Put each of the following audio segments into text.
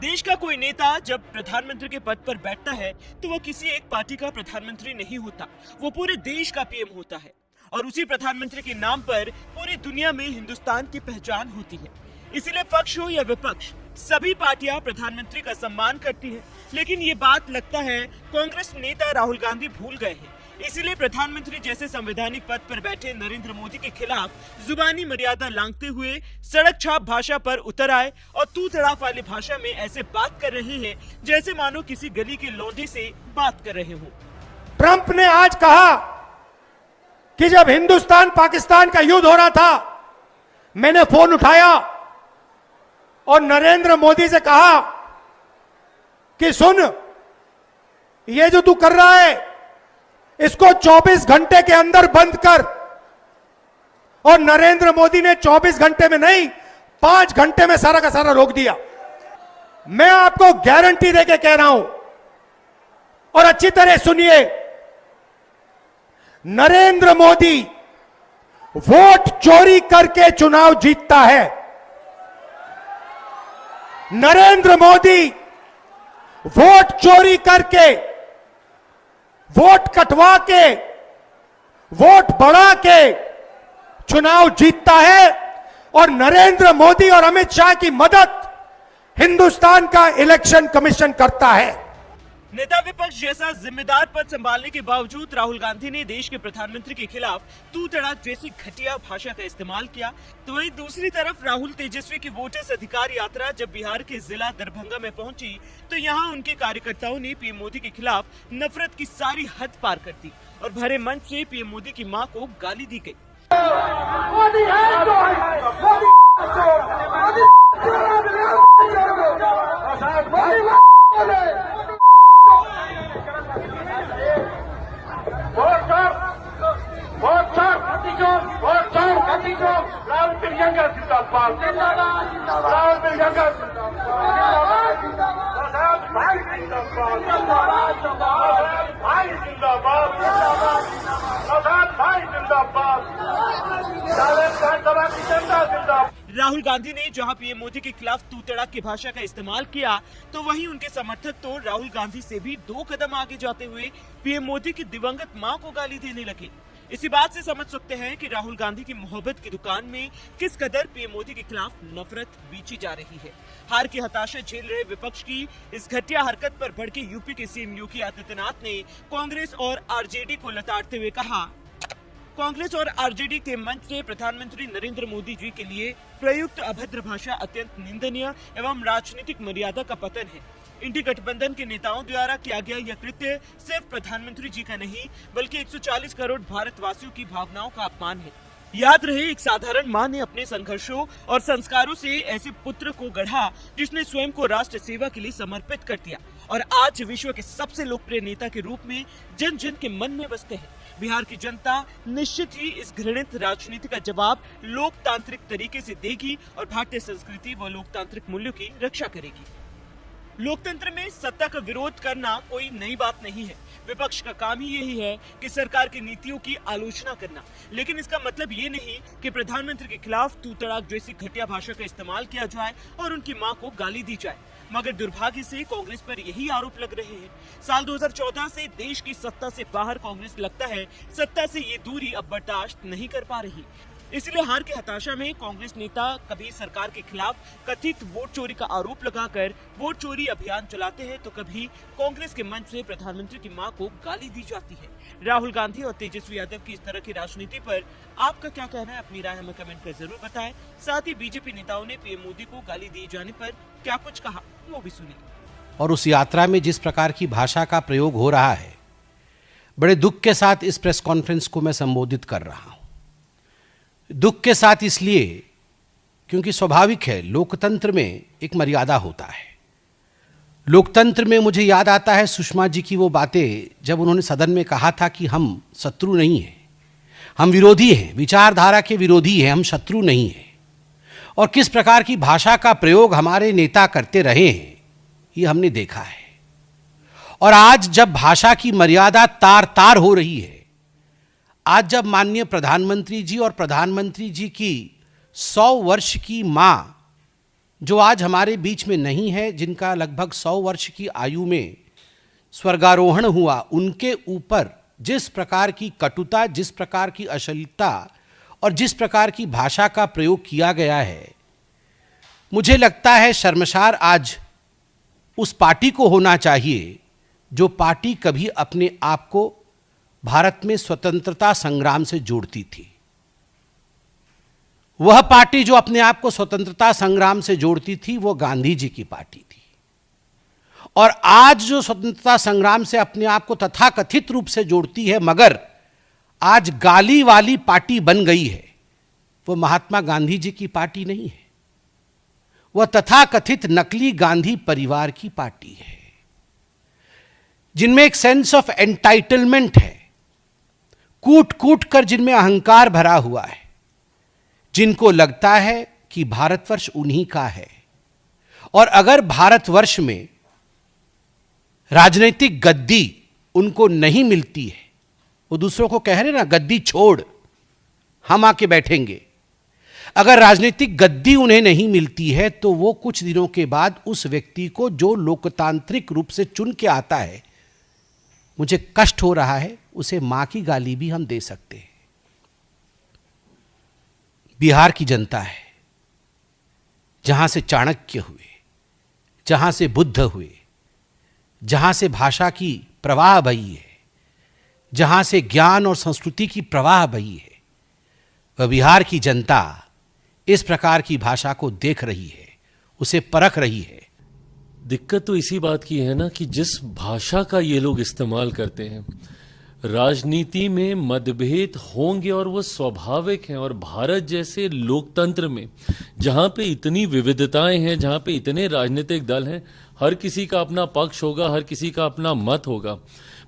देश का कोई नेता जब प्रधानमंत्री के पद पर बैठता है तो वो किसी एक पार्टी का प्रधानमंत्री नहीं होता, वो पूरे देश का पीएम होता है। और उसी प्रधानमंत्री के नाम पर पूरी दुनिया में हिंदुस्तान की पहचान होती है। इसीलिए पक्ष हो या विपक्ष, सभी पार्टियां प्रधानमंत्री का सम्मान करती है। लेकिन ये बात लगता है कांग्रेस नेता राहुल गांधी भूल गए हैं। इसीलिए प्रधानमंत्री जैसे संवैधानिक पद पर बैठे नरेंद्र मोदी के खिलाफ जुबानी मर्यादा लांघते हुए सड़क छाप भाषा पर उतर आए और तू तड़ाक वाली भाषा में ऐसे बात कर रहे हैं जैसे मानो किसी गली के लौंडे से बात कर रहे हो। ट्रंप ने आज कहा कि जब हिंदुस्तान पाकिस्तान का युद्ध हो रहा था, मैंने फोन उठाया और नरेंद्र मोदी से कहा कि सुन, ये जो तू कर रहा है इसको 24 घंटे के अंदर बंद कर। और नरेंद्र मोदी ने 24 घंटे में नहीं, 5 घंटे में सारा का सारा रोक दिया। मैं आपको गारंटी देके कह रहा हूं और अच्छी तरह सुनिए, नरेंद्र मोदी वोट चोरी करके चुनाव जीतता है। नरेंद्र मोदी वोट चोरी करके, वोट कटवा के, वोट बढ़ा के चुनाव जीतता है। और नरेंद्र मोदी और अमित शाह की मदद हिंदुस्तान का इलेक्शन कमीशन करता है। नेता विपक्ष जैसा जिम्मेदार पद संभालने के बावजूद राहुल गांधी ने देश के प्रधानमंत्री के खिलाफ तू तड़ाक जैसी घटिया भाषा का इस्तेमाल किया। तो वहीं दूसरी तरफ राहुल तेजस्वी की वोटर्स अधिकार यात्रा जब बिहार के जिला दरभंगा में पहुंची तो यहां उनके कार्यकर्ताओं ने पीएम मोदी के खिलाफ नफरत की सारी हद पार कर दी और भरे मंच से पीएम मोदी की मां को गाली दी गई। राहुल प्रियंका जिंदाबाद, राहुल प्रियंका भाई जिंदाबाद, भाई जिंदाबाद, राहुल गांधी ने जहां पीएम मोदी के खिलाफ तू तड़ाक की भाषा का इस्तेमाल किया तो वहीं उनके समर्थक तो राहुल गांधी से भी 2 कदम आगे जाते हुए पीएम मोदी की दिवंगत मां को गाली देने लगे। इसी बात से समझ सकते हैं कि राहुल गांधी की मोहब्बत की दुकान में किस कदर पीएम मोदी के खिलाफ नफरत बीची जा रही है। हार की हताशा झेल रहे विपक्ष की इस घटिया हरकत पर भड़के यूपी के सीएम योगी आदित्यनाथ ने कांग्रेस और आरजेडी को लताड़ते हुए कहा, कांग्रेस और आरजेडी के मंच से प्रधानमंत्री नरेंद्र मोदी जी के लिए प्रयुक्त अभद्र भाषा अत्यंत निंदनीय एवं राजनीतिक मर्यादा का पतन है। इंडी गठबंधन के नेताओं द्वारा किया गया यह कृत्य सिर्फ प्रधानमंत्री जी का नहीं बल्कि 140 करोड़ भारतवासियों की भावनाओं का अपमान है। याद रहे, एक साधारण मां ने अपने संघर्षों और संस्कारों से ऐसे पुत्र को गढ़ा जिसने स्वयं को राष्ट्र सेवा के लिए समर्पित कर दिया और आज विश्व के सबसे लोकप्रिय नेता के रूप में जन जन के मन में बसते हैं। बिहार की जनता निश्चित ही इस घृणित राजनीति का जवाब लोकतांत्रिक तरीके से देगी और भारतीय संस्कृति व लोकतांत्रिक मूल्यों की रक्षा करेगी। लोकतंत्र में सत्ता का विरोध करना कोई नई बात नहीं है। विपक्ष का काम ही यही है कि सरकार की नीतियों की आलोचना करना। लेकिन इसका मतलब ये नहीं कि प्रधानमंत्री के खिलाफ तू तड़ाक जैसी घटिया भाषा का इस्तेमाल किया जाए और उनकी मां को गाली दी जाए। मगर दुर्भाग्य से कांग्रेस पर यही आरोप लग रहे हैं। साल 2014 से देश की सत्ता से बाहर कांग्रेस लगता है सत्ता से ये दूरी अब बर्दाश्त नहीं कर पा रही। इसलिए हार की हताशा में कांग्रेस नेता कभी सरकार के खिलाफ कथित वोट चोरी का आरोप लगाकर वोट चोरी अभियान चलाते हैं तो कभी कांग्रेस के मंच से प्रधानमंत्री की मां को गाली दी जाती है। राहुल गांधी और तेजस्वी यादव की इस तरह की राजनीति पर आपका क्या कहना है? अपनी राय हमें कमेंट कर जरूर बताएं। साथ ही बीजेपी नेताओं ने पीएम मोदी को गाली दिए जाने पर क्या कुछ कहा वो भी सुनिए। और उस यात्रा में जिस प्रकार की भाषा का प्रयोग हो रहा है, बड़े दुख के साथ इस प्रेस कॉन्फ्रेंस को मैं संबोधित कर रहा हूं। दुख के साथ इसलिए क्योंकि स्वाभाविक है, लोकतंत्र में एक मर्यादा होता है। लोकतंत्र में मुझे याद आता है सुषमा जी की वो बातें जब उन्होंने सदन में कहा था कि हम शत्रु नहीं हैं, हम विरोधी हैं, विचारधारा के विरोधी हैं, हम शत्रु नहीं हैं। और किस प्रकार की भाषा का प्रयोग हमारे नेता करते रहे हैं ये हमने देखा है। और आज जब भाषा की मर्यादा तार तार हो रही है, आज जब माननीय प्रधानमंत्री जी और प्रधानमंत्री जी की 100 वर्ष की मां जो आज हमारे बीच में नहीं है, जिनका लगभग 100 वर्ष की आयु में स्वर्गारोहण हुआ, उनके ऊपर जिस प्रकार की कटुता, जिस प्रकार की अश्लीलता और जिस प्रकार की भाषा का प्रयोग किया गया है, मुझे लगता है शर्मसार आज उस पार्टी को होना चाहिए जो पार्टी कभी अपने आप को भारत में स्वतंत्रता संग्राम से जोड़ती थी। वह पार्टी जो अपने आप को स्वतंत्रता संग्राम से जोड़ती थी वो गांधी जी की पार्टी थी। और आज जो स्वतंत्रता संग्राम से अपने आप को तथाकथित रूप से जोड़ती है मगर आज गाली वाली पार्टी बन गई है, वो महात्मा गांधी जी की पार्टी नहीं है, वह तथाकथित नकली गांधी परिवार की पार्टी है, जिनमें एक सेंस ऑफ एंटाइटलमेंट है, कूट कूट कर जिनमें अहंकार भरा हुआ है, जिनको लगता है कि भारतवर्ष उन्हीं का है। और अगर भारतवर्ष में राजनीतिक गद्दी उनको नहीं मिलती है, वो दूसरों को कह रहे ना गद्दी छोड़ हम आके बैठेंगे, अगर राजनीतिक गद्दी उन्हें नहीं मिलती है तो वो कुछ दिनों के बाद उस व्यक्ति को जो लोकतांत्रिक रूप से चुन के आता है, मुझे कष्ट हो रहा है, उसे मां की गाली भी हम दे सकते हैं। बिहार की जनता है, जहां से चाणक्य हुए, जहां से बुद्ध हुए, जहां से भाषा की प्रवाह बही है, जहां से ज्ञान और संस्कृति की प्रवाह बही है, वह बिहार की जनता इस प्रकार की भाषा को देख रही है, उसे परख रही है। दिक्कत तो इसी बात की है ना कि जिस भाषा का ये लोग इस्तेमाल करते हैं, राजनीति में मतभेद होंगे और वो स्वाभाविक हैं। और भारत जैसे लोकतंत्र में जहाँ पे इतनी विविधताएं हैं, जहाँ पे इतने राजनीतिक दल हैं, हर किसी का अपना पक्ष होगा, हर किसी का अपना मत होगा,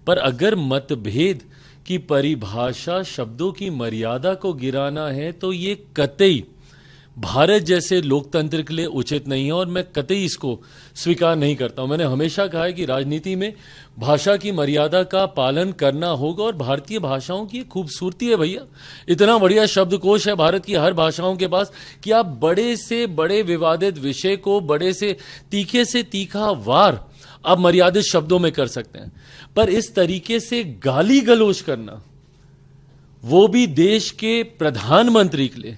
पर अगर मतभेद की परिभाषा शब्दों की मर्यादा को गिराना है तो ये कतई भारत जैसे लोकतंत्र के लिए उचित नहीं है और मैं कतई इसको स्वीकार नहीं करता हूं। मैंने हमेशा कहा है कि राजनीति में भाषा की मर्यादा का पालन करना होगा और भारतीय भाषाओं की खूबसूरती है भैया, इतना बढ़िया शब्दकोश है भारत की हर भाषाओं के पास कि आप बड़े से बड़े विवादित विषय को बड़े से तीखा वार आप मर्यादित शब्दों में कर सकते हैं। पर इस तरीके से गाली गलौज करना, वो भी देश के प्रधानमंत्री के लिए,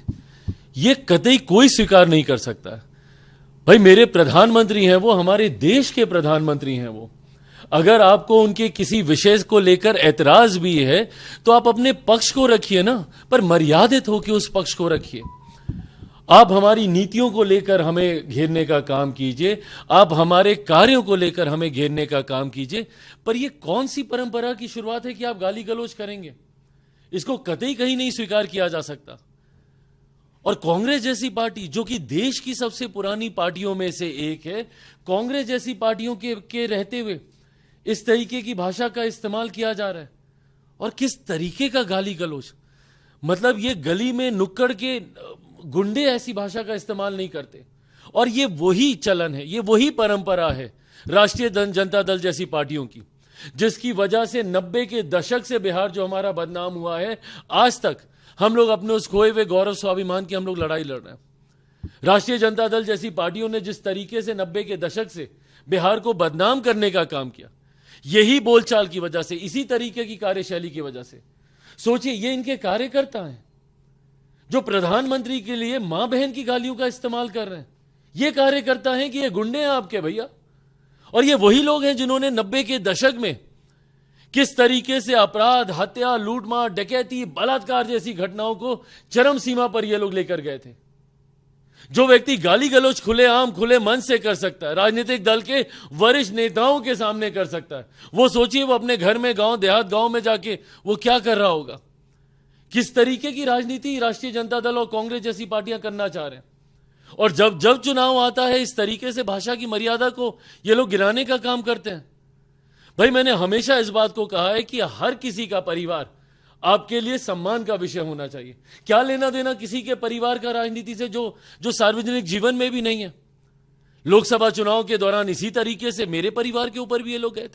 ये कतई कोई स्वीकार नहीं कर सकता। भाई मेरे प्रधानमंत्री हैं वो, हमारे देश के प्रधानमंत्री हैं वो। अगर आपको उनके किसी विषय को लेकर ऐतराज भी है तो आप अपने पक्ष को रखिए ना, पर मर्यादित होकर उस पक्ष को रखिए। आप हमारी नीतियों को लेकर हमें घेरने का काम कीजिए, आप हमारे कार्यों को लेकर हमें घेरने का काम कीजिए, पर यह कौन सी परंपरा की शुरुआत है कि आप गाली गलौज करेंगे? इसको कतई कहीं नहीं स्वीकार किया जा सकता। और कांग्रेस जैसी पार्टी जो कि देश की सबसे पुरानी पार्टियों में से एक है, कांग्रेस जैसी पार्टियों के रहते हुए इस तरीके की भाषा का इस्तेमाल किया जा रहा है। और किस तरीके का गाली गलौज, मतलब ये गली में नुक्कड़ के गुंडे ऐसी भाषा का इस्तेमाल नहीं करते। और ये वही चलन है, ये वही परंपरा है राष्ट्रीय जनता दल जैसी पार्टियों की, जिसकी वजह से 90 के दशक से बिहार जो हमारा बदनाम हुआ है, आज तक हम लोग अपने उस खोए हुए गौरव स्वाभिमान की हम लोग लड़ाई लड़ रहे हैं। राष्ट्रीय जनता दल जैसी पार्टियों ने जिस तरीके से 90 के दशक से बिहार को बदनाम करने का काम किया, यही बोलचाल की वजह से, इसी तरीके की कार्यशैली की वजह से। सोचिए, ये इनके कार्यकर्ता हैं जो प्रधानमंत्री के लिए मां बहन की गालियों का इस्तेमाल कर रहे हैं। ये कार्यकर्ता हैं कि ये गुंडे हैं आपके भैया। और ये वही लोग हैं जिन्होंने 90 के दशक में किस तरीके से अपराध, हत्या, लूटमार, डकैती, बलात्कार जैसी घटनाओं को चरम सीमा पर ये लोग लेकर गए थे। जो व्यक्ति गाली गलौज खुलेआम खुले मन से कर सकता है, राजनीतिक दल के वरिष्ठ नेताओं के सामने कर सकता है, वो सोचिए वो अपने घर में, गांव देहात गांव में जाके वो क्या कर रहा होगा। किस तरीके की राजनीति राष्ट्रीय जनता दल और कांग्रेस जैसी पार्टियां करना चाह रहे हैं। और जब जब चुनाव आता है, इस तरीके से भाषा की मर्यादा को ये लोग गिराने का काम करते हैं। भाई मैंने हमेशा इस बात को कहा है कि हर किसी का परिवार आपके लिए सम्मान का विषय होना चाहिए। क्या लेना देना किसी के परिवार का राजनीति से जो सार्वजनिक जीवन में भी नहीं है। लोकसभा चुनाव के दौरान इसी तरीके से मेरे परिवार के ऊपर भी ये लोग गए थे।